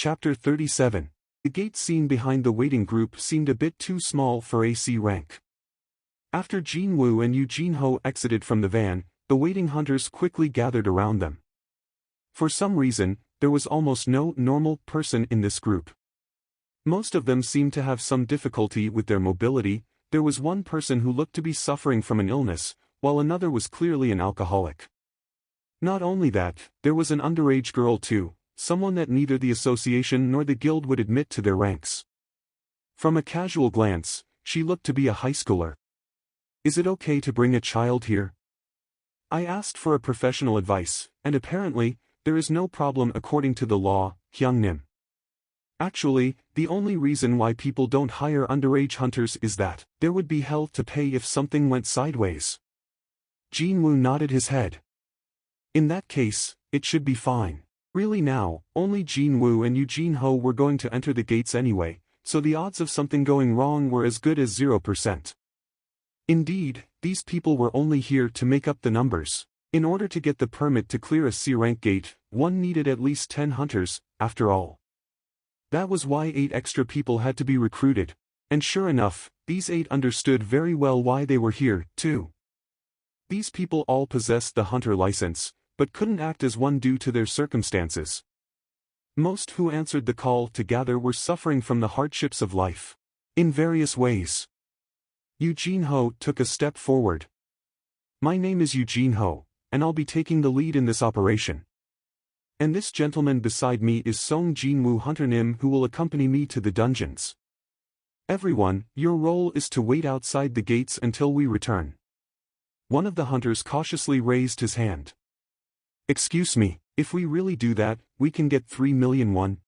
Chapter 37. The gate scene behind the waiting group seemed a bit too small for AC rank. After Jin Woo and Eugene Ho exited from the van, the waiting hunters quickly gathered around them. For some reason, there was almost no normal person in this group. Most of them seemed to have some difficulty with their mobility. There was one person who looked to be suffering from an illness, while another was clearly an alcoholic. Not only that, there was an underage girl too, someone that neither the association nor the guild would admit to their ranks. From a casual glance, she looked to be a high schooler. "Is it okay to bring a child here?" I asked for a professional advice, and apparently, there is no problem according to the law, Hyungnim. Actually, the only reason why people don't hire underage hunters is that there would be hell to pay if something went sideways. Jin Woo nodded his head. In that case, it should be fine. Really now, only Jin Woo and Eugene Ho were going to enter the gates anyway, so the odds of something going wrong were as good as 0%. Indeed, these people were only here to make up the numbers. In order to get the permit to clear a C-rank gate, one needed at least 10 hunters, after all. That was why 8 extra people had to be recruited, and sure enough, these 8 understood very well why they were here, too. These people all possessed the hunter license, but couldn't act as one due to their circumstances. Most who answered the call to gather were suffering from the hardships of life. In various ways. Eugene Ho took a step forward. "My name is Eugene Ho, and I'll be taking the lead in this operation. And this gentleman beside me is Song Jin Woo Hunter Nim, who will accompany me to the dungeons. Everyone, your role is to wait outside the gates until we return." One of the hunters cautiously raised his hand. "Excuse me, if we really do that, we can get 3 million won.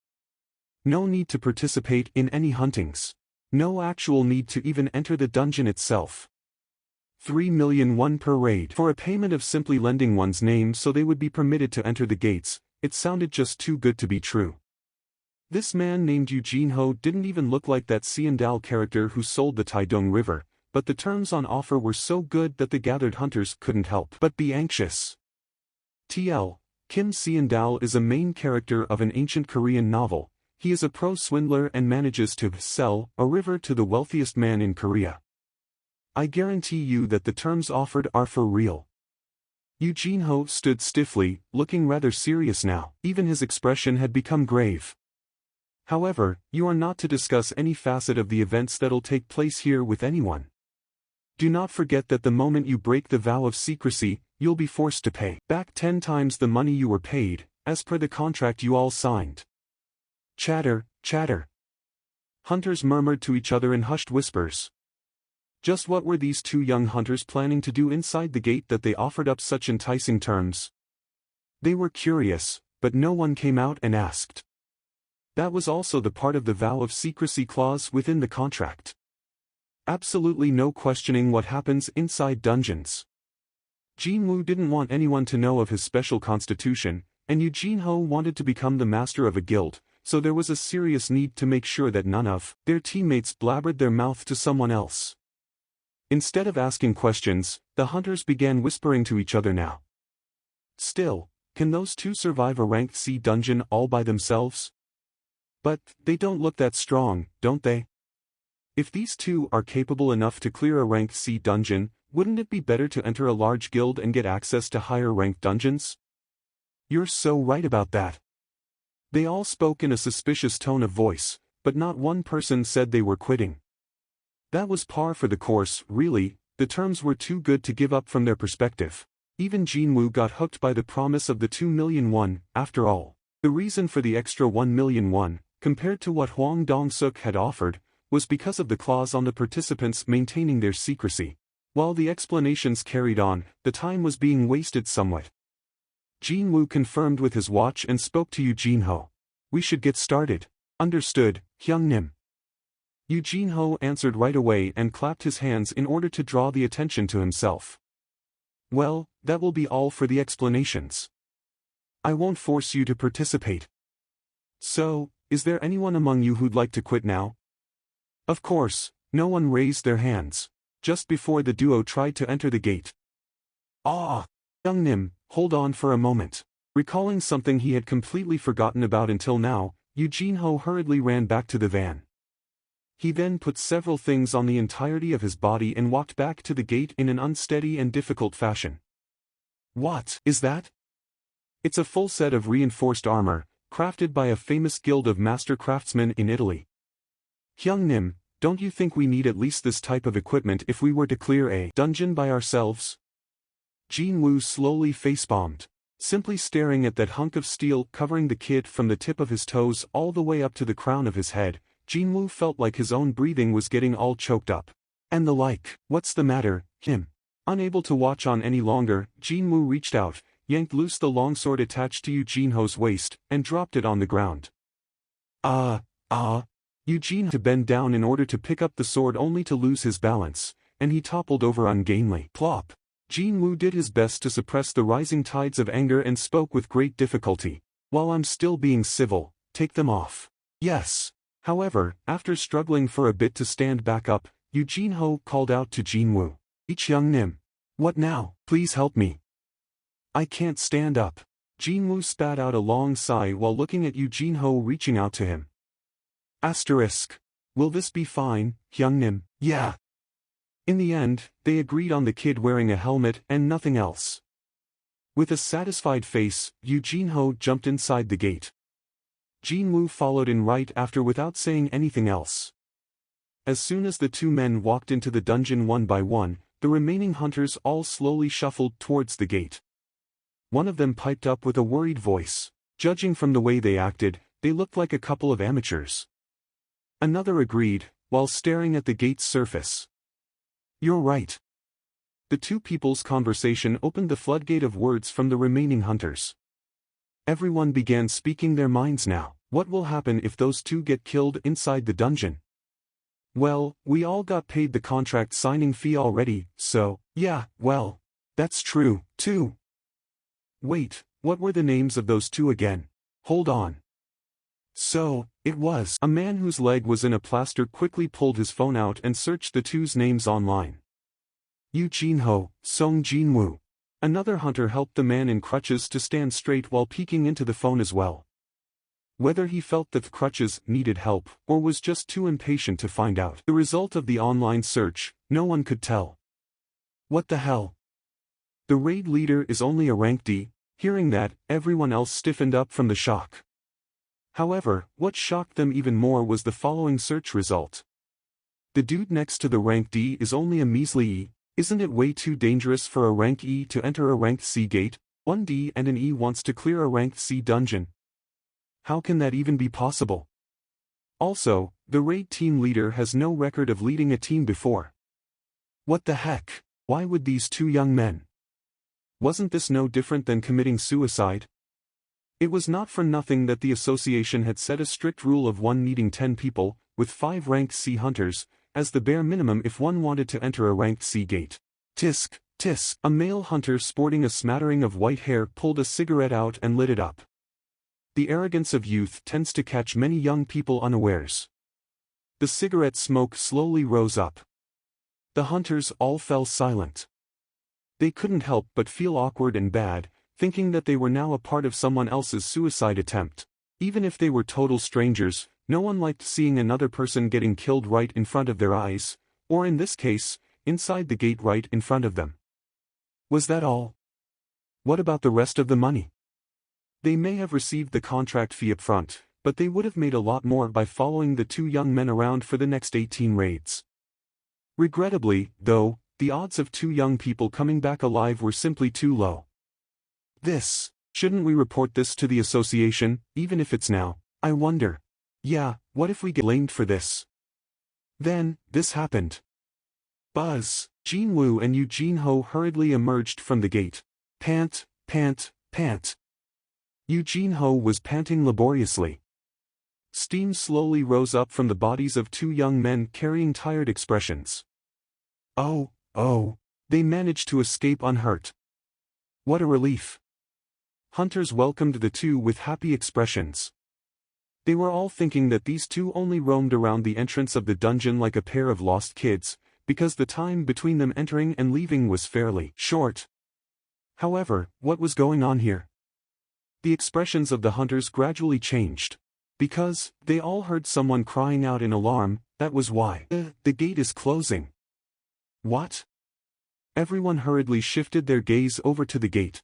No need to participate in any huntings. No actual need to even enter the dungeon itself. 3 million won per raid for a payment of simply lending one's name so they would be permitted to enter the gates. It sounded just too good to be true. This man named Eugene Ho didn't even look like that Seondal character who sold the Taedong River, but the terms on offer were so good that the gathered hunters couldn't help but be anxious. TL, Kim Seondal is a main character of an ancient Korean novel. He is a pro swindler and manages to sell a river to the wealthiest man in Korea. I guarantee you that the terms offered are for real. Eugene Ho stood stiffly, looking rather serious now. Even his expression had become grave. However, you are not to discuss any facet of the events that'll take place here with anyone. Do not forget that the moment you break the vow of secrecy, you'll be forced to pay back 10 times the money you were paid, as per the contract you all signed. Chatter, chatter. Hunters murmured to each other in hushed whispers. Just what were these 2 young hunters planning to do inside the gate that they offered up such enticing terms? They were curious, but no one came out and asked. That was also the part of the vow of secrecy clause within the contract. Absolutely no questioning what happens inside dungeons. Jin Woo didn't want anyone to know of his special constitution, and Eugene Ho wanted to become the master of a guild, so there was a serious need to make sure that none of their teammates blabbered their mouth to someone else. Instead of asking questions, the hunters began whispering to each other now. Still, can those 2 survive a ranked C dungeon all by themselves? But, they don't look that strong, don't they? If these 2 are capable enough to clear a ranked C dungeon, wouldn't it be better to enter a large guild and get access to higher ranked dungeons? You're so right about that. They all spoke in a suspicious tone of voice, but not one person said they were quitting. That was par for the course, really. The terms were too good to give up from their perspective. Even Jin Woo got hooked by the promise of the 2 million won, after all. The reason for the extra 1 million won, compared to what Hwang Dong-suk had offered, was because of the clause on the participants maintaining their secrecy. While the explanations carried on, the time was being wasted somewhat. Jin Woo confirmed with his watch and spoke to Eugene Ho. "We should get started." "Understood, Hyungnim." Eugene Ho answered right away and clapped his hands in order to draw the attention to himself. "Well, that will be all for the explanations. I won't force you to participate. So, is there anyone among you who'd like to quit now?" Of course, no one raised their hands. Just before the duo tried to enter the gate. "Ah!" Hyungnim, hold on for a moment. Recalling something he had completely forgotten about until now, Eugenio hurriedly ran back to the van. He then put several things on the entirety of his body and walked back to the gate in an unsteady and difficult fashion. What is that? It's a full set of reinforced armor, crafted by a famous guild of master craftsmen in Italy. Hyung Nim, don't you think we need at least this type of equipment if we were to clear a dungeon by ourselves? Jin Woo slowly facepalmed, simply staring at that hunk of steel covering the kid from the tip of his toes all the way up to the crown of his head. Jin Woo felt like his own breathing was getting all choked up. And the like. What's the matter, him? Unable to watch on any longer, Jin Woo reached out, yanked loose the longsword attached to Eugenio's waist, and dropped it on the ground. Eugene had to bend down in order to pick up the sword only to lose his balance, and he toppled over ungainly. Plop! Jin Woo did his best to suppress the rising tides of anger and spoke with great difficulty. While I'm still being civil, take them off. Yes. However, after struggling for a bit to stand back up, Eugenio called out to Jin Woo. Hyung Nim. What now? Please help me. I can't stand up. Jin Woo spat out a long sigh while looking at Eugenio reaching out to him. Asterisk. Will this be fine, Hyung Nim? Yeah. In the end, they agreed on the kid wearing a helmet and nothing else. With a satisfied face, Eugenio jumped inside the gate. Jin Woo followed in right after without saying anything else. As soon as the two men walked into the dungeon one by one, the remaining hunters all slowly shuffled towards the gate. One of them piped up with a worried voice. Judging from the way they acted, they looked like a couple of amateurs. Another agreed, while staring at the gate's surface. You're right. The two people's conversation opened the floodgate of words from the remaining hunters. Everyone began speaking their minds now. What will happen if those two get killed inside the dungeon? Well, we all got paid the contract signing fee already, so, yeah, well, that's true, too. Wait, what were the names of those two again? Hold on. So, it was. A man whose leg was in a plaster quickly pulled his phone out and searched the two's names online. Eugenio, Song Jin Woo. Another hunter helped the man in crutches to stand straight while peeking into the phone as well. Whether he felt that the crutches needed help or was just too impatient to find out the result of the online search, no one could tell. What the hell? The raid leader is only a rank D. Hearing that, everyone else stiffened up from the shock. However, what shocked them even more was the following search result. The dude next to the rank D is only a measly E. Isn't it way too dangerous for a rank E to enter a ranked C gate? One D and an E wants to clear a ranked C dungeon. How can that even be possible? Also, the raid team leader has no record of leading a team before. What the heck? Why would these two young men? Wasn't this no different than committing suicide? It was not for nothing that the association had set a strict rule of one needing 10 people, with 5 ranked C hunters, as the bare minimum if one wanted to enter a ranked C gate. Tisk, tisk. A male hunter sporting a smattering of white hair pulled a cigarette out and lit it up. The arrogance of youth tends to catch many young people unawares. The cigarette smoke slowly rose up. The hunters all fell silent. They couldn't help but feel awkward and bad, thinking that they were now a part of someone else's suicide attempt. Even if they were total strangers, no one liked seeing another person getting killed right in front of their eyes, or in this case, inside the gate right in front of them. Was that all? What about the rest of the money? They may have received the contract fee up front, but they would have made a lot more by following the two young men around for the next 18 raids. Regrettably, though, the odds of 2 young people coming back alive were simply too low. Shouldn't we report this to the association, even if it's now? I wonder. Yeah, what if we get blamed for this? Then, this happened. Buzz, Jin Woo and Eugenio hurriedly emerged from the gate. Pant, pant, pant. Eugenio was panting laboriously. Steam slowly rose up from the bodies of 2 young men carrying tired expressions. Oh, they managed to escape unhurt. What a relief. Hunters welcomed the two with happy expressions. They were all thinking that these two only roamed around the entrance of the dungeon like a pair of lost kids, because the time between them entering and leaving was fairly short. However, what was going on here? The expressions of the hunters gradually changed. Because, they all heard someone crying out in alarm. That was why. The gate is closing. What? Everyone hurriedly shifted their gaze over to the gate.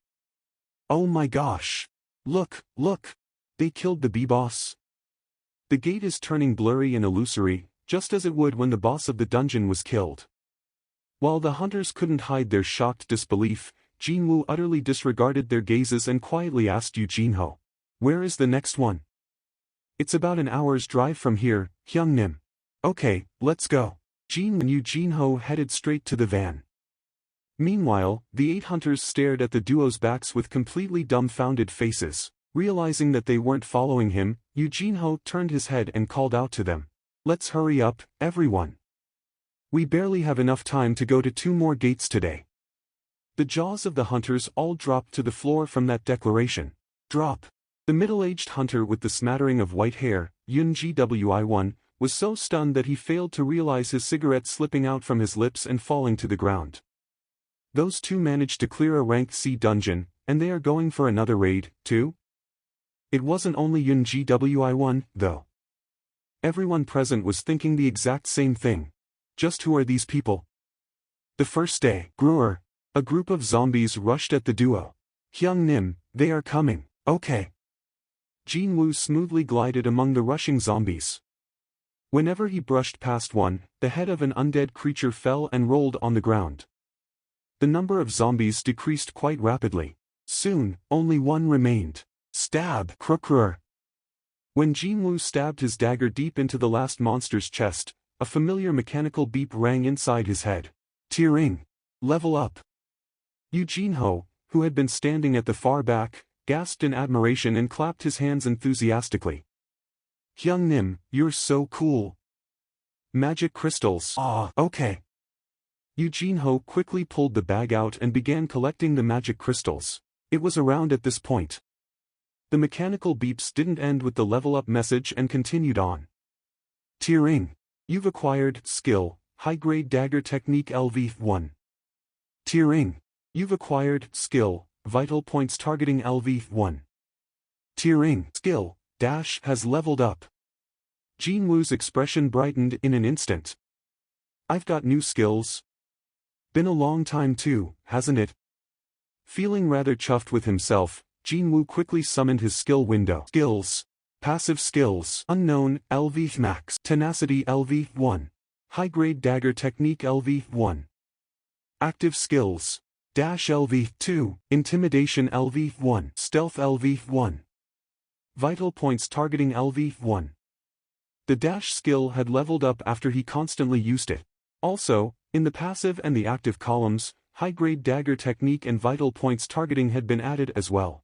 Oh my gosh! Look, look! They killed the B-boss. The gate is turning blurry and illusory, just as it would when the boss of the dungeon was killed. While the hunters couldn't hide their shocked disbelief, Jinwoo utterly disregarded their gazes and quietly asked Eugene-ho, "Where is the next one?" "It's about an hour's drive from here, Hyungnim." "Okay, let's go." Jin and Eugene-ho headed straight to the van. Meanwhile, the 8 hunters stared at the duo's backs with completely dumbfounded faces. Realizing that they weren't following him, Eugene-ho turned his head and called out to them. "Let's hurry up, everyone. We barely have enough time to go to 2 more gates today." The jaws of the hunters all dropped to the floor from that declaration. Drop. The middle-aged hunter with the smattering of white hair, Yun Gwi-1, was so stunned that he failed to realize his cigarette slipping out from his lips and falling to the ground. Those 2 managed to clear a rank C dungeon, and they are going for another raid, too? It wasn't only Yun Gwi-1, though. Everyone present was thinking the exact same thing. Just who are these people? The first day, Gruer. A group of zombies rushed at the duo. "Hyungnim, they are coming." "Okay." Jinwoo smoothly glided among the rushing zombies. Whenever he brushed past one, the head of an undead creature fell and rolled on the ground. The number of zombies decreased quite rapidly. Soon, only one remained. Stab! Krukrur. When Jinwoo stabbed his dagger deep into the last monster's chest, a familiar mechanical beep rang inside his head. Tearing. Level up. Eugene-ho, who had been standing at the far back, gasped in admiration and clapped his hands enthusiastically. "Hyungnim, you're so cool. Magic crystals." "Ah, okay." Eugene-ho quickly pulled the bag out and began collecting the magic crystals. It was around at this point. The mechanical beeps didn't end with the level up message and continued on. Tearing. You've acquired skill, high-grade dagger technique LV1. Tearing. You've acquired skill, vital points targeting LV1. Tearing. Skill, dash has leveled up. Jinwoo's expression brightened in an instant. I've got new skills. Been a long time too, hasn't it? Feeling rather chuffed with himself, Jinwoo quickly summoned his skill window. Skills. Passive skills. Unknown, LV Max. Tenacity LV1. High-grade dagger technique LV1. Active skills. Dash LV2. Intimidation LV1. Stealth LV1. Vital points targeting LV1. The dash skill had leveled up after he constantly used it. Also, in the passive and the active columns, high-grade dagger technique and vital points targeting had been added as well.